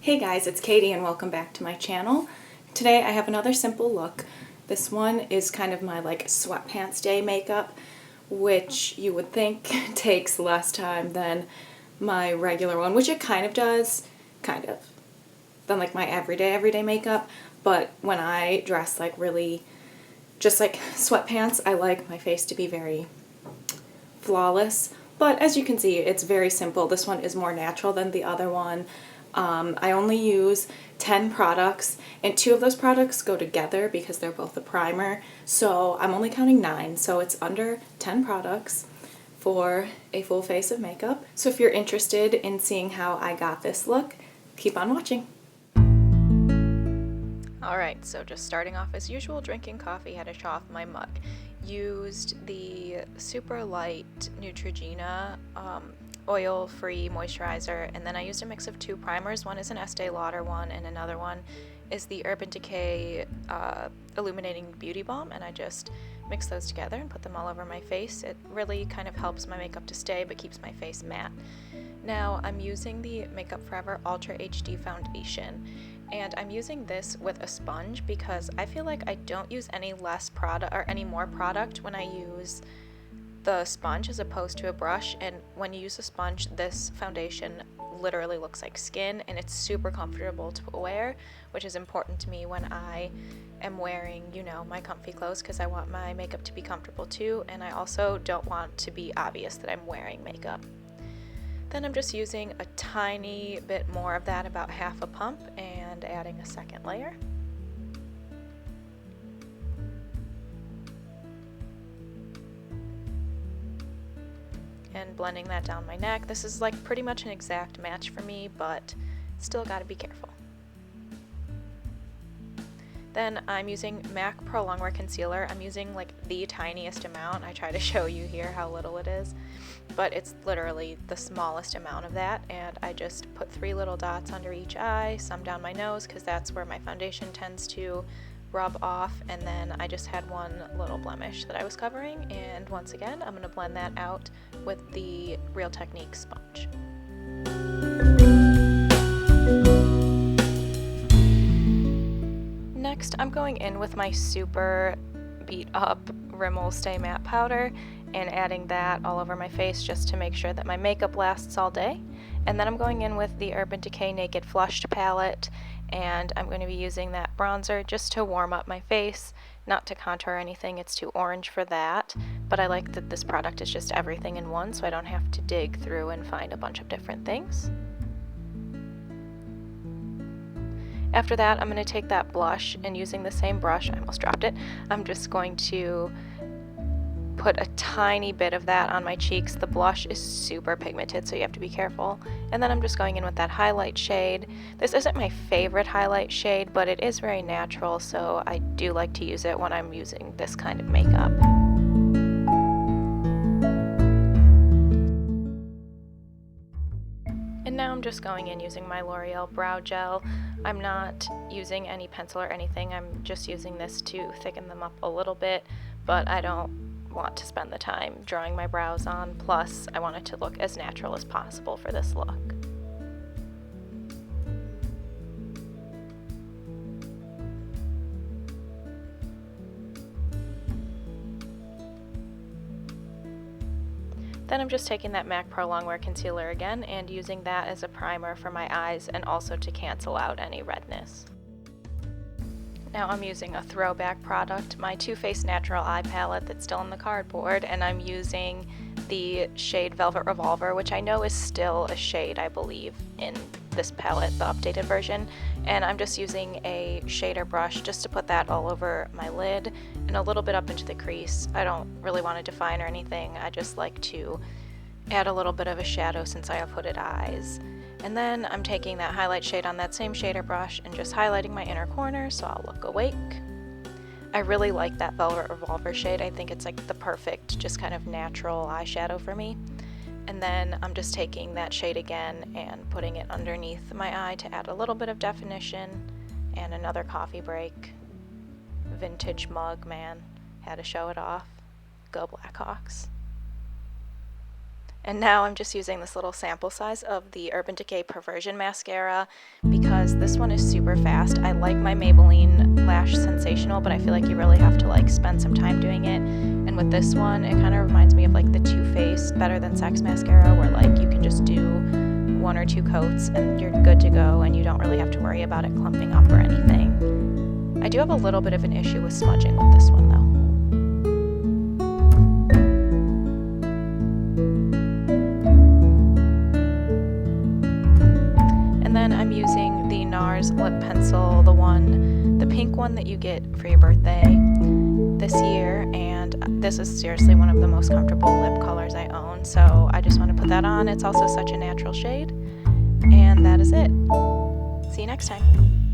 Hey guys, it's Katie and welcome back to my channel. Today I have another simple look. This one is kind of my sweatpants day makeup, which you would think takes less time than my regular one, which it kind of does, than my everyday makeup. But when I dress really just like sweatpants, I like my face to be very flawless. But as you can see, it's very simple. This one is more natural than the other one. I only use 10 products, and 2 of those products go together because they're both a primer, so I'm only counting 9, so it's under 10 products for a full face of makeup. So if you're interested in seeing how I got this look, keep on watching. Alright, so just starting off as usual, drinking coffee, had to show off my mug. Used the super light Neutrogena oil-free moisturizer, and then I used a mix of 2 primers. One is an Estee Lauder one, and another one is the Urban Decay Illuminating Beauty Balm, and I just mix those together and put them all over my face. It really kind of helps my makeup to stay, but keeps my face matte. Now I'm using the Makeup Forever Ultra HD Foundation, and I'm using this with a sponge because I feel like I don't use any less product or any more product when I use the sponge as opposed to a brush. And when you use a sponge, this foundation literally looks like skin, and it's super comfortable to wear, which is important to me when I am wearing, my comfy clothes, because I want my makeup to be comfortable too, and I also don't want to be obvious that I'm wearing makeup. Then I'm just using a tiny bit more of that, about half a pump, and adding a second layer. And blending that down my neck. This is pretty much an exact match for me, but still gotta be careful. Then I'm using MAC Pro Longwear Concealer. I'm using the tiniest amount. I try to show you here how little it is, but it's literally the smallest amount of that, and I just put 3 little dots under each eye, some down my nose because that's where my foundation tends to rub off, and then I just had one little blemish that I was covering, and once again I'm going to blend that out with the Real Technique sponge. Next, I'm going in with my super beat up Rimmel Stay Matte powder and adding that all over my face just to make sure that my makeup lasts all day. And then I'm going in with the Urban Decay Naked Flushed palette, and I'm going to be using that bronzer just to warm up my face, not to contour anything. It's too orange for that, but I like that this product is just everything in one, so I don't have to dig through and find a bunch of different things. After that, I'm going to take that blush, and using the same brush, I almost dropped it, I'm just going to put a tiny bit of that on my cheeks. The blush is super pigmented, so you have to be careful. And then I'm just going in with that highlight shade. This isn't my favorite highlight shade, but it is very natural, so I do like to use it when I'm using this kind of makeup. And now I'm just going in using my L'Oreal Brow Gel. I'm not using any pencil or anything. I'm just using this to thicken them up a little bit, but I don't want to spend the time drawing my brows on. Plus, I want it to look as natural as possible for this look. Then I'm just taking that MAC Pro Longwear Concealer again and using that as a primer for my eyes and also to cancel out any redness. Now I'm using a throwback product, my Too Faced Natural Eye Palette that's still in the cardboard, and I'm using the shade Velvet Revolver, which I know is still a shade, I believe, in this palette, the updated version, and I'm just using a shader brush just to put that all over my lid and a little bit up into the crease. I don't really want to define or anything, I just like to add a little bit of a shadow since I have hooded eyes. And then I'm taking that highlight shade on that same shader brush and just highlighting my inner corner so I'll look awake. I really like that Velvet Revolver shade. I think it's the perfect, just kind of natural eyeshadow for me. And then I'm just taking that shade again and putting it underneath my eye to add a little bit of definition. And another coffee break. Vintage mug, man. Had to show it off. Go Blackhawks. And now I'm just using this little sample size of the Urban Decay Perversion Mascara because this one is super fast. I like my Maybelline Lash Sensational, but I feel like you really have to like spend some time doing it. And with this one, it kind of reminds me of like the Too Faced Better Than Sex mascara, where like you can just do 1 or 2 coats and you're good to go and you don't really have to worry about it clumping up or anything. I do have a little bit of an issue with smudging with this one though. And then I'm using the NARS lip pencil, the pink one that you get for your birthday this year, and this is seriously one of the most comfortable lip colors I own, so I just want to put that on. It's also such a natural shade, and that is it. See you next time.